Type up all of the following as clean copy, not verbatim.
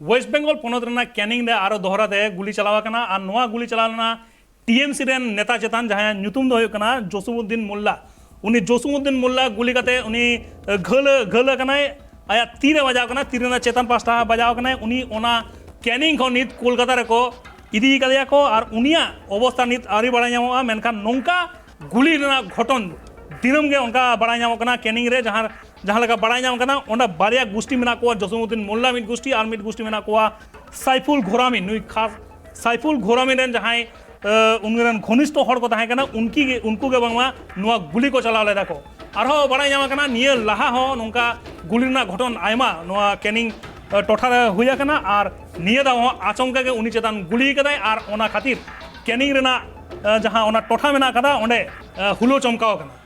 Waste Bengal पनत Canning आरो दोहराते गुली चलावा कना और नोआ गुली चलाना टीएमसी रेन नेता चेतान जहाँ नुतुम दो होयकना जोसुमुद्दीन मुल्ला उनी जोसुमुद्दीन मुल्ला गुली काते उनी घल घल कनाय आया तीरे बजाव कना तीरे चेतान पास्टा बजाव कनाय उनी ओना कैनिंग खो नित कोलकाता रेको इदी कदेया को और उनिया अवस्था नित आरी बड़ा नामोगा मेनखान नोंका गुली रेना घटन दिनम गे उनका बड़ा नामोगा कैनिंग रे जहाँ जहाँ लगा बड़ा नाम करना ओंडा बारिया गोष्ठी मेना को जोसुमुद्दीन मुल्ला मिट गोष्ठी और मिट गोष्ठी मेना को साइफुल घोरामी नुई खास साइफुल घोरामी रेन जहाँ उनरेन घनिष्ठ हर को तहां कना उनको के बांगमा नुआ गुली को चलाव ले देखो आरो बड़ा नाम करना निये लाहा हो नोंका गुली ना घटन आयमा नुआ कैनिंग टोठा रे हुया कना और निये दा हो आचंका के उनी चेतान गुली कदाय और ओना खातिर कैनिंग रेना जहाँ ओना टोठा मेना कदा ओंडे हुलो चमकाव कना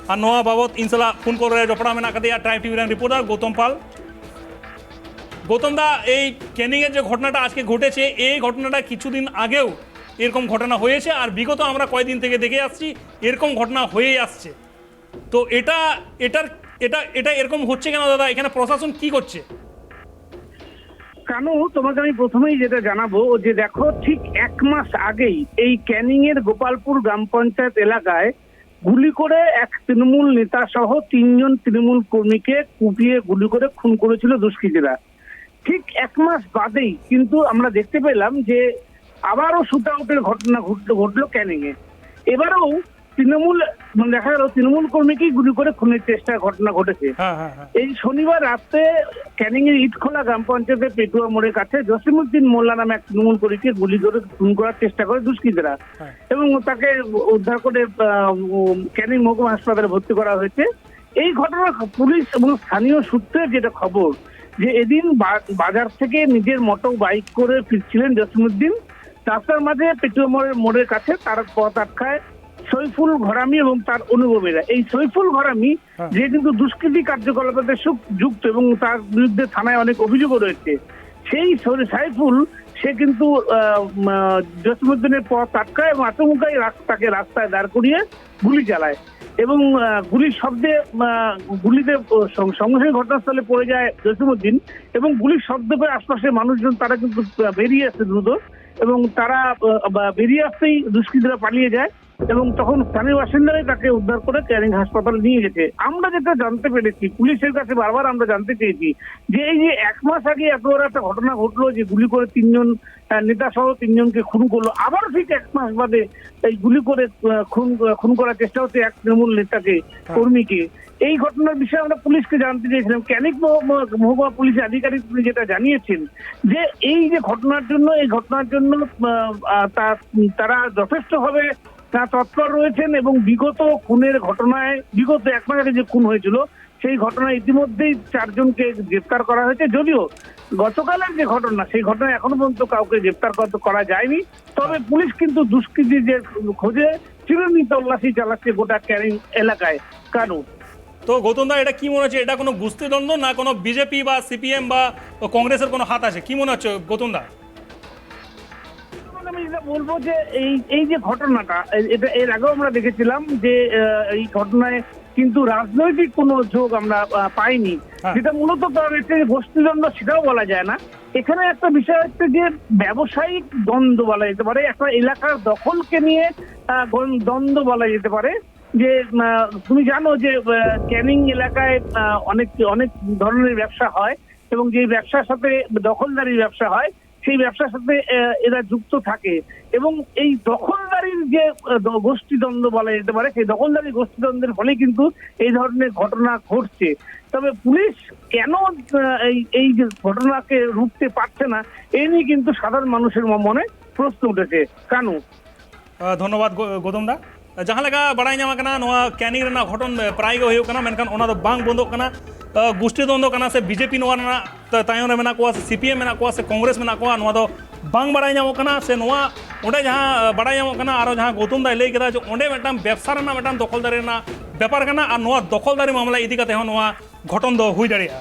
और नोआ बाबत इन सला फोन कर जपड़ा मेना कदिया tribe TV reporter Gautam Pal Gautam दा এই ক্যানিংয়ের যে ঘটনাটা আজকে ঘটেছে এই ঘটনাটা কিছুদিন আগেও এরকম ঘটনা হয়েছে আর বিগত আমরা কয়েকদিন থেকে দেখে আসছি এরকম ঘটনা হয়েই আসছে তো এটা এটার এটা এটা এরকম হচ্ছে কেন দাদা এখানে প্রশাসন কি করছে কানু তোমাকে আমি প্রথমেই যেটা জানাবো যে দেখো ঠিক এক মাস আগেই এই ক্যানিং এর গোপালপুর গ্রাম পঞ্চায়েত এলাকায় গুলি করে এক তৃণমূল নেতা সহ 3 জন তৃণমূল কর্মীকে কুপিয়ে গুলি করে খুন করেছিল দুষ্কৃতীরা ঠিক এক মাস বাদেই কিন্তু আমরা দেখতে পেলাম যে আবারও শুট আউটের ঘটনা ঘটলো ক্যানিং এ এবারেও তৃণমূল দেখা গেল তৃণমূল কর্মীকেই গুলি করে খুনের চেষ্টার ঘটনা ঘটেছে এই শনিবার রাতে ক্যানিং এর ইটখোলা গ্রাম পঞ্চায়েতের পেটুয়া মোড়ের কাছে জসিমউদ্দিন মোল্লা নামে এক তৃণমূল কর্মীকে গুলি করে খুন করার চেষ্টা করে দুষ্কৃতীরা এবং তাকে উদ্ধার করে ক্যানিং মহকুমা হাসপাতালে ভর্তি করা হয়েছে এই ঘটনা পুলিশ এবং স্থানীয় সূত্রে যেটা খবর যে এদিন বাজার থেকে নিজের মোটর বাইক করে ফিরছিলেন জসিমউদ্দিন রাস্তার মাঝে পেটুয়া মোড়ের কাছে তার পথ আটকায় সৈফুল ঘরামি এবং তার অনুভবীরা এই সৈফুল ঘরামি যে কিন্তু দুষ্কৃতী কার্যকলাপে যুক্ত এবং তার বিরুদ্ধে থানায় অনেক অভিযোগও রয়েছে সেই সাইফুল সে কিন্তু জসিমউদ্দিনের পথ আটকায় এবং আচমকাই তাকে রাস্তায় দাঁড় করিয়ে গুলি চালায় এবং গুলির শব্দে গুলিতে সঙ্গে সঙ্গে ঘটনাস্থলে পড়ে যায় জসিমউদ্দিন এবং গুলির শব্দ পেয়ে আশপাশের মানুষজন তারা কিন্তু বেরিয়ে আসে দ্রুত এবং তারা বেরিয়ে আসতেই দুষ্কৃতীরা পালিয়ে যায় এবং তখন স্থানীয় বাসিন্দারাই তাকে উদ্ধার করে ক্যানিং হাসপাতালে নিয়ে গেছে আমরা যেটা জানতে পেরেছি পুলিশের কাছে বারবার আমরা জানতে চেয়েছি যে এই যে এক মাস আগে এত বড় একটা ঘটনা ঘটলো যে গুলি করে 3 জন নেতা সহ 3 জনকে খুন করলো আবার ঠিক এক মাস বাদে এই গুলি করে খুন করার চেষ্টা হচ্ছে এক তৃণমূল নেতাকে কর্মীকে এই ঘটনার বিষয়ে আমরা পুলিশকে জানতে চেয়েছিলাম ক্যানিং মহকুমা পুলিশ আধিকারিক যেটা জানিয়েছেন যে এই যে এই ঘটনার জন্য তারা যথেষ্টভাবে তৎপর রয়েছেন এবং বিগত খুনের ঘটনায় বিগত এক মাস আগে যে খুন হয়েছিল সেই ঘটনায় ইতিমধ্যেই 4 জনকে গ্রেফতার করা হয়েছে যদিও গতকালের যে ঘটনা সেই ঘটনায় এখনো পর্যন্ত কাউকে গ্রেফতার করা যায়নি তবে পুলিশ কিন্তু দুষ্কৃতীদের খোঁজে চিরুনি তল্লাশি চালাচ্ছে গোটা ক্যানিং এলাকায় কারণ তো গৌতম দা এটা কি মনে হচ্ছে এটা কোনো গোষ্ঠীদ্বন্দ্ব না কোনো বিজেপি বা সিপিএম বা কংগ্রেসের কোনো হাত আছে কি মনে হচ্ছে গৌতম দা আমি যেটা বলবো যে এই যে ঘটনাটা এটা এর আগেও আমরা দেখেছিলাম যে এই ঘটনায় কিন্তু রাজনৈতিক কোনো যোগ আমরা পাইনি যেটা মূলত গোষ্ঠীদ্বন্দ্ব সেটাও বলা যায় না এখানে একটা বিষয় হচ্ছে যে ব্যবসায়িক দ্বন্দ্ব বলা যেতে পারে একটা এলাকার দখলকে নিয়ে দ্বন্দ্ব বলা যেতে পারে যে তুমি জানো যে ক্যানিং এলাকায় অনেক ধরনের ব্যবসা হয় এবং যে ব্যবসার সাথে দখলদারির ব্যবসা হয় সেই ব্যবসার সাথে এরা যুক্ত থাকে এবং এই দখলদারির যে গোষ্ঠীদ্বন্দ্ব বলা যেতে পারে সেই দখলদারি গোষ্ঠীদ্বন্দ্বের ফলে কিন্তু এই ধরনের ঘটনা ঘটছে তবে পুলিশ কেন এই যে ঘটনাকে রুখতে পারছে না এই নিয়ে কিন্তু সাধারণ মানুষের মনে প্রশ্ন উঠেছে কানু ধন্যবাদ গৌতম দা जहाँ लगा बड़ा नामा कैनिंग घटन प्राय होना मेनखान ओना दो बांग बंदोग कना गोष्ठी द्वंद्व कना से बीजेपी नोआ तायन मेना को से सीपीएम मेना को से कांग्रेस मेना को नोआ दो बांग बड़ा नामोग से नोआ ओंडे जहाँ बड़ा नामोग कना आरो जहाँ गौतम दा लई केदा जे ओंडे मेटाम व्यवसा रना मेटाम दखलदारी रना व्यापार कना और नोआ दखलदारी मामला इदी काते हो नोआ घटन दो हुई दाड़ेया।